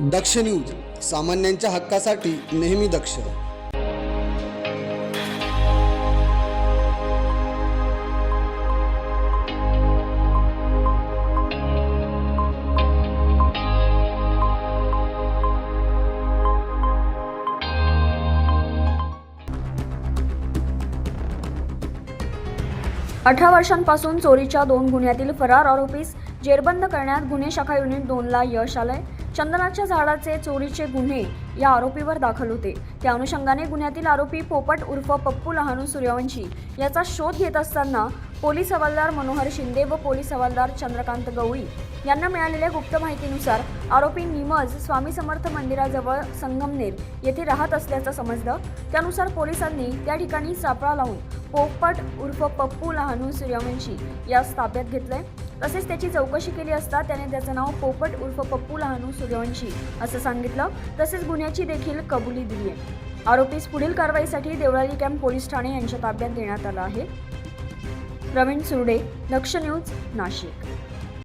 दक्ष news, सामान्यांच्या हक्कासाठी नेहमी दक्ष. 18 वर्षांपासून चोरीच्या 2 गुन्ह्यातील फरार आरोपीस जेरबंद करण्यात गुन्हे शाखा युनिट 2ला यश आलंय. चंदनाच्या झाडाचे चोरीचे गुन्हे या आरोपीवर दाखल होते. त्या अनुषंगाने गुन्ह्यातील आरोपी पोपट उर्फ पप्पू लहानू सूर्यवंशी याचा शोध घेत असताना पोलीस हवालदार मनोहर शिंदे व पोलीस हवालदार चंद्रकांत गवळी यांना मिळालेल्या गुप्त माहितीनुसार आरोपी निमज स्वामी समर्थ मंदिराजवळ संगमनेर येथे राहत असल्याचं समजलं. त्यानुसार पोलिसांनी त्या ठिकाणी सापळा लावून पोपट उर्फ पप्पू लहानू सूर्यवंशी यास ताब्यात घेतलंय. तसेच त्याची चौकशी केली असता त्याने त्याचं नाव पोपट उर्फ पप्पू लहानू सूर्यवंशी असं सांगितलं. तसेच गुन्ह्याची देखील कबुली दिली आहे. आरोपीस पुढील कारवाईसाठी देवळाली कॅम्प पोलीस ठाणे यांच्या ताब्यात देण्यात आलं आहे. प्रवीण सुर्डे, दक्ष न्यूज, नाशिक.